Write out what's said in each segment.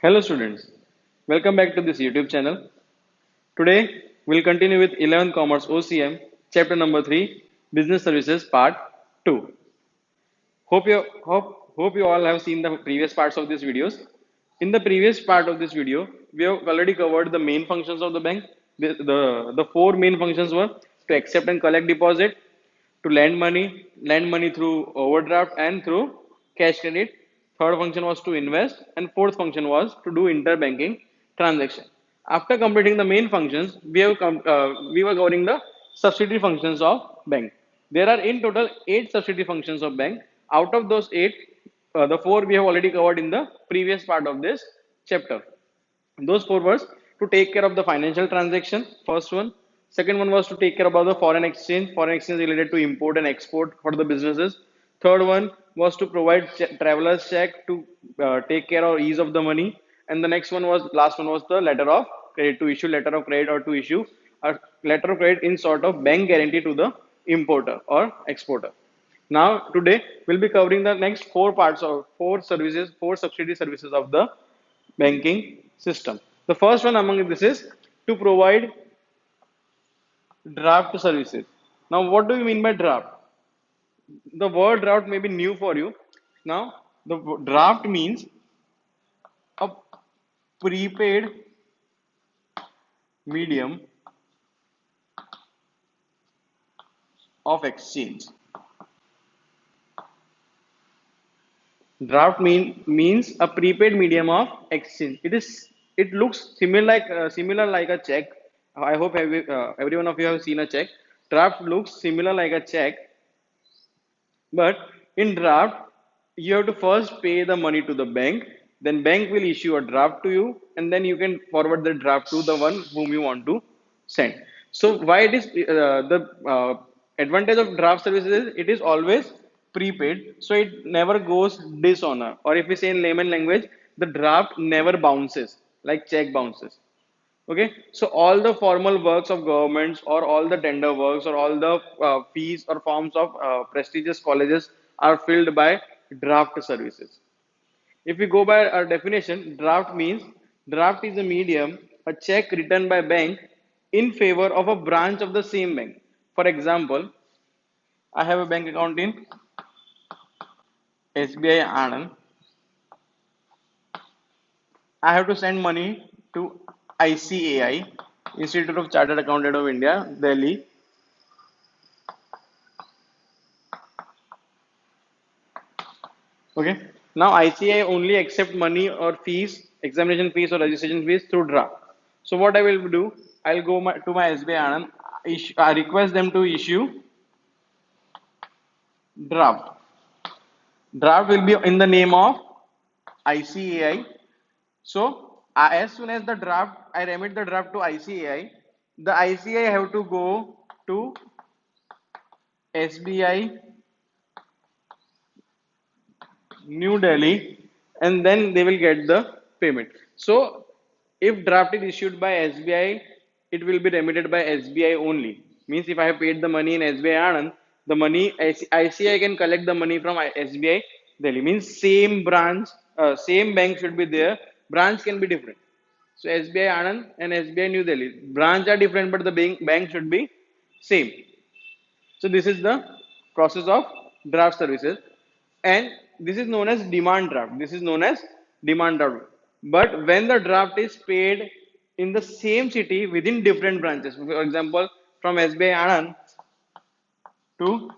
Hello students, welcome back to this YouTube channel. Today we'll continue with 11th Commerce OCM chapter number 3 Business Services part 2. Hope you all have seen the previous parts of these videos. In the previous part of this video, we have already covered the main functions of the bank. The four main functions were to accept and collect deposit, to lend money through overdraft and through cash credit. Third function was to invest, and fourth function was to do interbanking transaction. After completing the main functions, we were covering the subsidiary functions of bank. There are in total 8 subsidiary functions of bank. Out of those 8, the 4 we have already covered in the previous part of this chapter. Those 4 was to take care of the financial transaction, first one. Second one was to take care about the foreign exchange related to import and export for the businesses. Third one was to provide traveler's check to take care of ease of the money. And the last one was the letter of credit, to issue letter of credit or to issue a letter of credit in sort of bank guarantee to the importer or exporter. Now, today we'll be covering the next 4 parts of 4 services, 4 subsidiary services of the banking system. The first one among this is to provide draft services. Now, what do you mean by draft? The word draft may be new for you. Now, the draft means a prepaid medium of exchange. Means a prepaid medium of exchange. It looks similar like a check. I hope every one of you have seen a check. Draft looks similar like a check, but in draft you have to first pay the money to the bank. Then bank will issue a draft to you, and then you can forward the draft to the one whom you want to send. So why it is the advantage of draft services is it is always prepaid, so it never goes dishonor. Or if we say in layman language, the draft never bounces like check bounces. Okay, so all the formal works of governments or all the tender works or all the fees or forms of prestigious colleges are filled by draft services. If we go by our definition, draft is a medium, a check written by bank in favor of a branch of the same bank. For example, I have a bank account in SBI Anand. I have to send money to ICAI, Institute of Chartered Accountant of India, Delhi. Okay. Now ICAI only accept money or fees, examination fees or registration fees through draft. So what I will do, I'll go to my SBI Anand. I request them to issue draft. Draft will be in the name of ICAI. So as soon as I remit the draft to ICAI, the ICAI have to go to SBI New Delhi, and then they will get the payment. So, if draft is issued by SBI, it will be remitted by SBI only. Means if I have paid the money in SBI Anand, the money ICI can collect the money from SBI Delhi. Means same branch, same bank should be there. Branch can be different. So SBI Anand and SBI New Delhi branch are different, but the bank should be same. So this is the process of draft services, and this is known as demand draft. This is known as demand draft. But when the draft is paid in the same city within different branches, for example, from SBI Anand to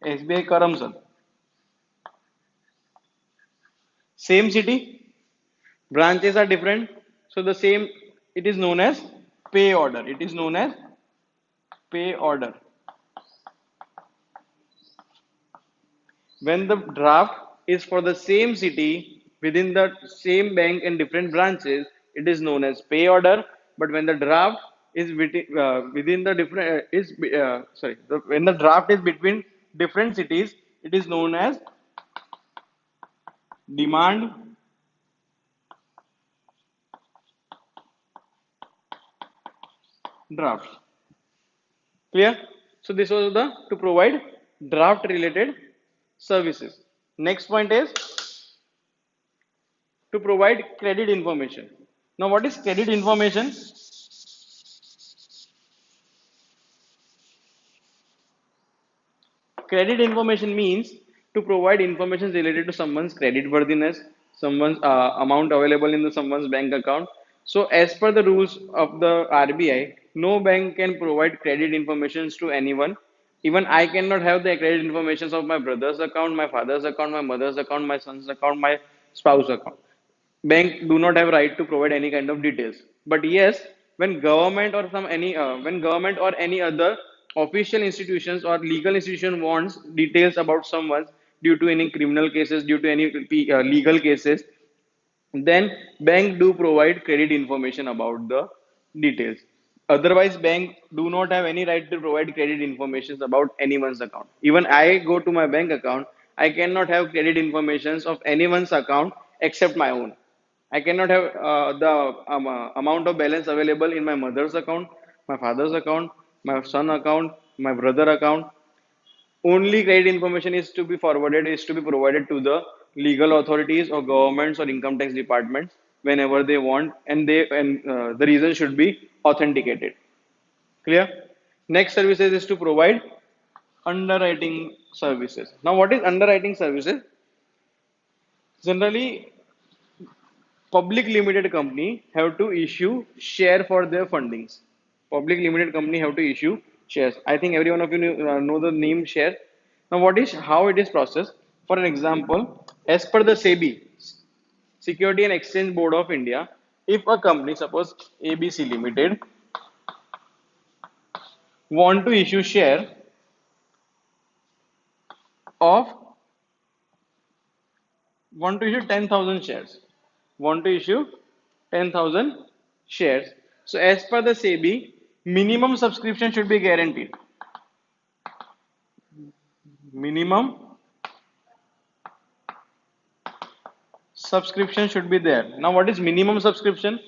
SBI Karamsad, same city, branches are different. So the same, it is known as pay order. It is known as pay order. When the draft is for the same city within the same bank and different branches, it is known as pay order. But when the draft is within the different is sorry, when the draft is between different cities, it is known as demand draft. Clear? So this was the to provide draft related services. Next point is to provide credit information. Now, what is credit information? Credit information means to provide information related to someone's credit worthiness, someone's amount available in someone's bank account. So, as per the rules of the RBI, no bank can provide credit information to anyone. Even I cannot have the credit information of my brother's account, my father's account, my mother's account, my son's account, my spouse account. Bank do not have right to provide any kind of details. But yes, when government or some any when government or any other official institutions or legal institution wants details about someone due to any criminal cases, due to any legal cases, then bank do provide credit information about the details. Otherwise, bank do not have any right to provide credit information about anyone's account. Even I go to my bank account, I cannot have credit information of anyone's account except my own. I cannot have the amount of balance available in my mother's account, my father's account, my son account, my brother account. Only credit information is to be provided to the legal authorities or governments or income tax departments whenever they want, and the reason should be authenticated. Clear? Next services is to provide underwriting services. Now, what is underwriting services? Generally, public limited company have to issue share for their fundings. Public limited company have to issue shares. I think every one of you know the name share. Now, what is how it is processed? For an example, as per the SEBI, Security and Exchange Board of India, if a company, suppose ABC Limited, want to issue share of want to issue 10,000 shares, want to issue 10,000 shares. So, as per the SEBI, minimum subscription should be guaranteed. Minimum subscription should be there. Now, what is minimum subscription?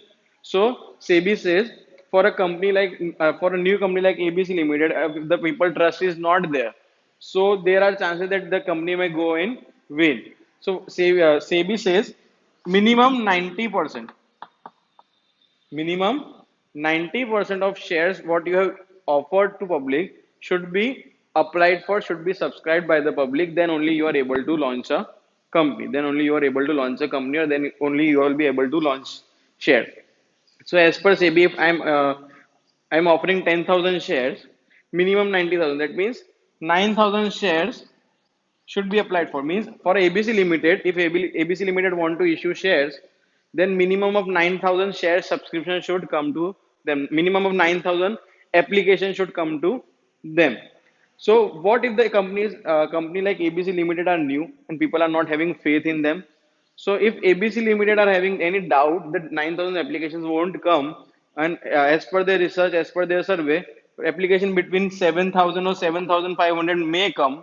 So, SEBI says for a company like for a new company like ABC Limited, the people trust is not there. So, there are chances that the company may go in win. So, SEBI says minimum 90%. Minimum 90% of shares what you have offered to public should be applied for, should be subscribed by the public, then only you are able to launch a company, then only you are able to launch a company, or then only you will be able to launch share. So as per SEBI, if I'm offering 10,000 shares, minimum 90,000, that means 9,000 shares should be applied for. Means for ABC Limited, if ABC Limited want to issue shares, then minimum of 9,000 shares subscription should come to them. Minimum of 9,000 application should come to them. So what if the company like ABC Limited are new and people are not having faith in them? So if ABC Limited are having any doubt that 9,000 applications won't come, and as per their research, as per their survey, application between 7,000 or 7,500 may come.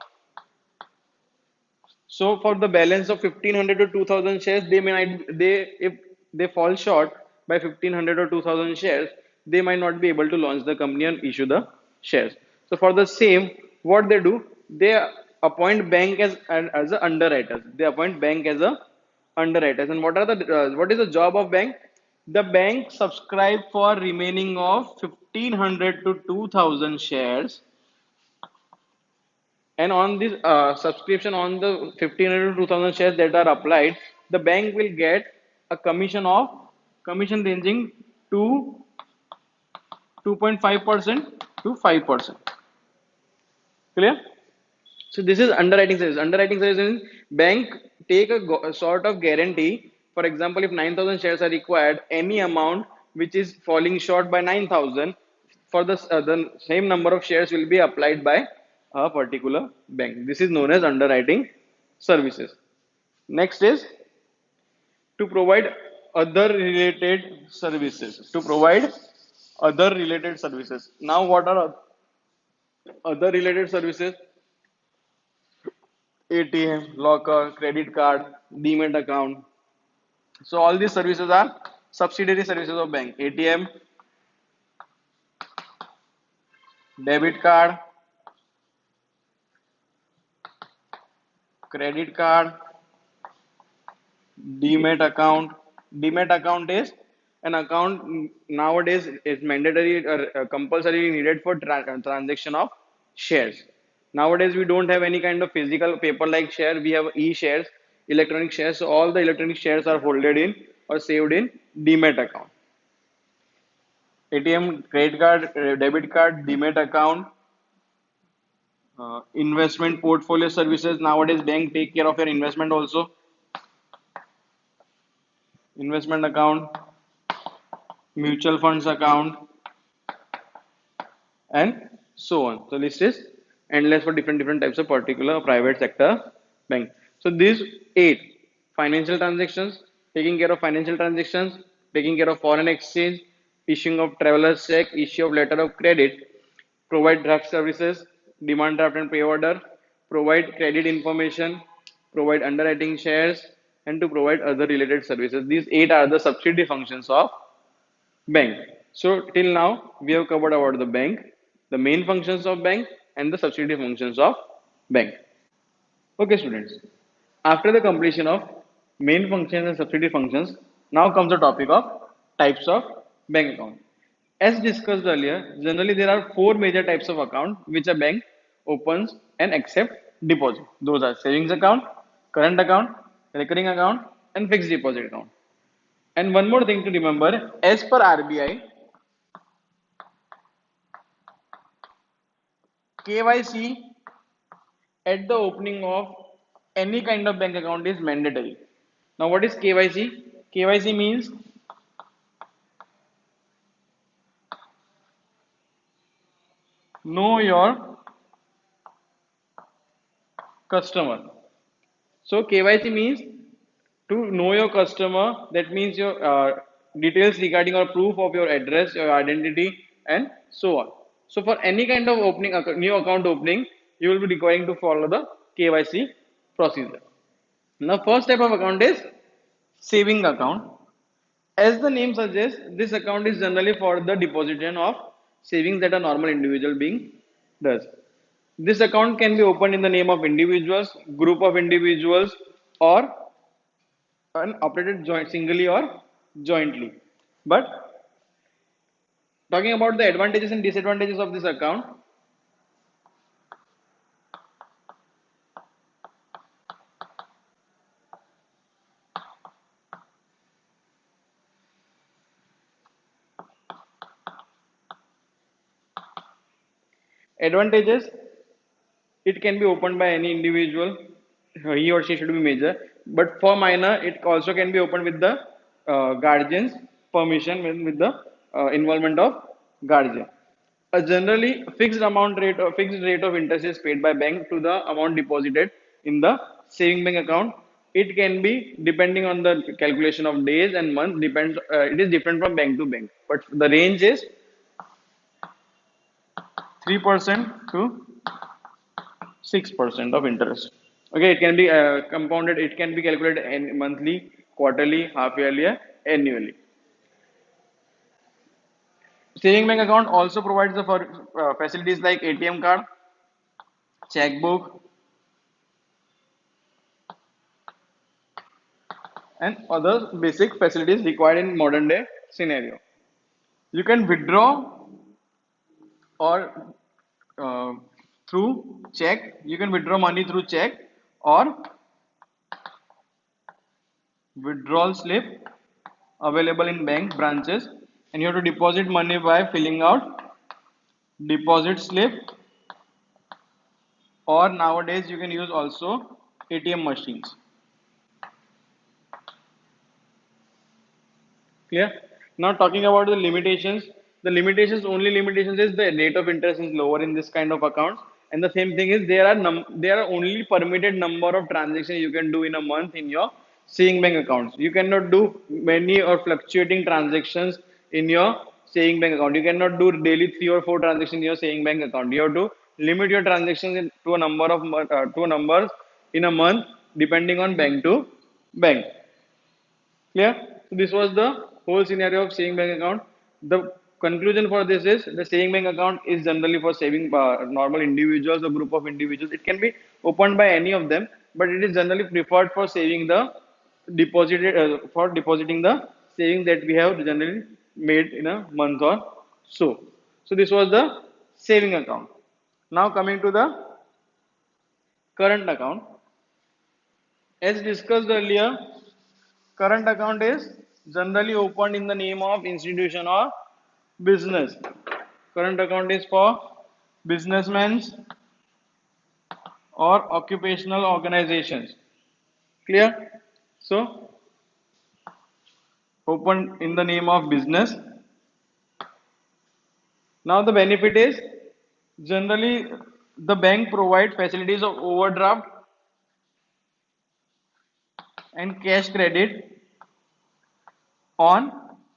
So for the balance of 1,500 to 2,000 shares, they may not, they if they fall short by 1,500 or 2,000 shares, they might not be able to launch the company and issue the shares. So for the same, what they do, they appoint bank as a underwriters. They appoint bank as a underwriters. And what is the job of bank? The bank subscribe for remaining of 1,500 to 2,000 shares, and on this subscription on the 1,500 to 2,000 shares that are applied, the bank will get a commission ranging to 2.5% to 5%. Clear? So this is underwriting service. Underwriting service is bank take a sort of guarantee. For example, if 9,000 shares are required, any amount which is falling short by 9,000, for the same number of shares will be applied by a particular bank. This is known as underwriting services. Next is to provide other related services. To provide other related services. Now, what are other related services? ATM, locker, credit card, demat account. So all these services are subsidiary services of bank. ATM, debit card, credit card, Demat account. Demat account is an account nowadays is mandatory or compulsory needed for transaction of shares. Nowadays we don't have any kind of physical paper like share. We have e-shares, electronic shares. So all the electronic shares are holded in or saved in Demat account. ATM, credit card, debit card, Demat account, investment portfolio services. Nowadays bank take care of your investment also. Investment account, mutual funds account, and so on. So list is endless for different types of particular private sector bank. So these eight financial transactions, taking care of financial transactions, taking care of foreign exchange, issuing of traveler's check, issue of letter of credit, provide draft services, demand draft and pay order, provide credit information, provide underwriting shares, and to provide other related services. These eight are the subsidiary functions of bank. So till now we have covered about the bank, the main functions of bank, and the subsidiary functions of bank. Okay, students. After the completion of main functions and subsidiary functions, now comes the topic of types of bank account. As discussed earlier, generally there are four major types of account which a bank opens and accept deposit. Those are savings account, current account, recurring account, and fixed deposit account. And one more thing to remember, as per RBI, KYC at the opening of any kind of bank account is mandatory. Now, what is KYC? KYC means know your customer. So, KYC means to know your customer. That means your details regarding or proof of your address, your identity, and so on. So, for any kind of opening new account opening, you will be requiring to follow the KYC procedure. Now, first type of account is saving account. As the name suggests, this account is generally for the deposition of savings that a normal individual being does. This account can be opened in the name of individuals, group of individuals, or and operated singly or jointly. But talking about the advantages and disadvantages of this account, advantages, it can be opened by any individual. He or she should be major. But for minor, it also can be opened with the guardian's permission, with the involvement of guardian. A generally fixed rate of interest is paid by bank to the amount deposited in the saving bank account. It can be depending on the calculation of days and months. Depends. It is different from bank to bank, but the range is 3% to 6% of interest. Okay, it can be compounded. It can be calculated monthly, quarterly, half yearly, annually. Saving bank account also provides the for facilities like ATM card, checkbook, and other basic facilities required in modern day scenario. You can withdraw or uh, through check. You can withdraw money through check or withdrawal slip available in bank branches, and you have to deposit money by filling out deposit slip, or nowadays you can use also ATM machines. Clear? Now talking about the limitations. The limitations, only limitations is the rate of interest is lower in this kind of accounts, and the same thing is there are only permitted number of transactions you can do in a month in your saving bank accounts. You cannot do many or fluctuating transactions in your saving bank account. You cannot do daily 3 or 4 transactions in your saving bank account. You have to limit your transactions to a number of to a numbers in a month depending on bank to bank. Clear? So this was the whole scenario of saving bank account. The conclusion for this is the saving bank account is generally for saving normal individuals or group of individuals. It can be opened by any of them, but it is generally preferred for saving the deposited for depositing the savings that we have generally made in a month or so. So this was the saving account. Now coming to the current account. As discussed earlier, current account is generally opened in the name of institution or business. Current account is for businessmen or occupational organizations. Clear? So, opened in the name of business. Now the benefit is generally the bank provide facilities of overdraft and cash credit on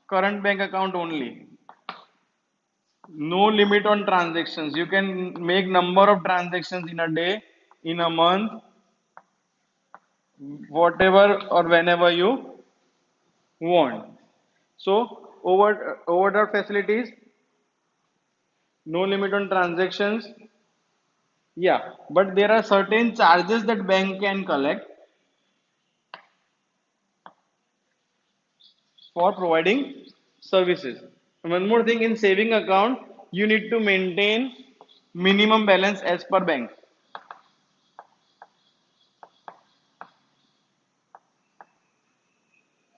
current bank account only. No limit on transactions. You can make number of transactions in a day, in a month, whatever or whenever you want. So overdraft facilities, no limit on transactions. Yeah, but there are certain charges that bank can collect for providing services. One more thing, in saving account, you need to maintain minimum balance as per bank.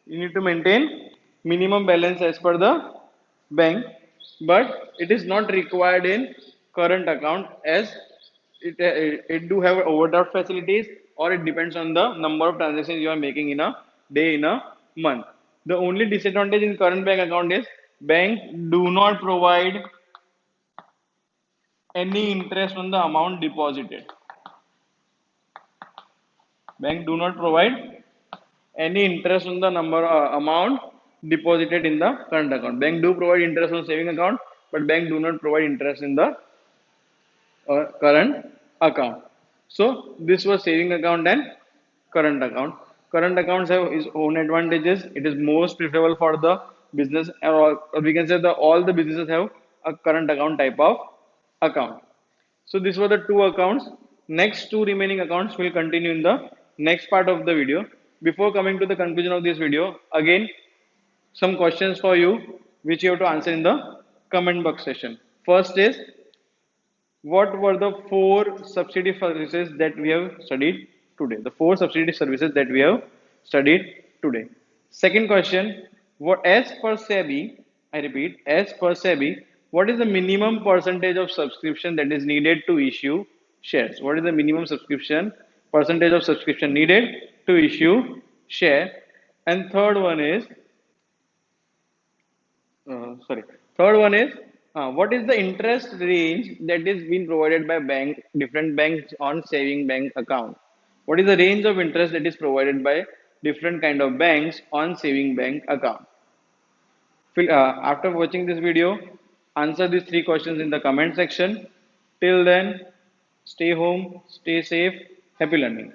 You need to maintain minimum balance as per the bank, but it is not required in current account as it do have overdraft facilities, or it depends on the number of transactions you are making in a day, in a month. The only disadvantage in current bank account is bank do not provide any interest on the amount deposited. Bank do not provide any interest on the number amount deposited in the current account. Bank do provide interest on saving account, but bank do not provide interest in the current account. So this was saving account and current account. Current accounts have its own advantages. It is most preferable for the business, or we can say that all the businesses have a current account type of account. So these were the two accounts. Next two remaining accounts will continue in the next part of the video. Before coming to the conclusion of this video, again some questions for you which you have to answer in the comment box session. First is, what were the four subsidy services that we have studied today? The four subsidy services that we have studied today. Second question, what as per SEBI, I repeat, as per SEBI, what is the minimum percentage of subscription that is needed to issue shares? What is the minimum subscription percentage of subscription needed to issue share? And third one is, sorry. Third one is, what is the interest range that is being provided by different banks on saving bank account? What is the range of interest that is provided by different kind of banks on saving bank account? After watching this video, answer these three questions in the comment section. Till then, stay home, stay safe, happy learning.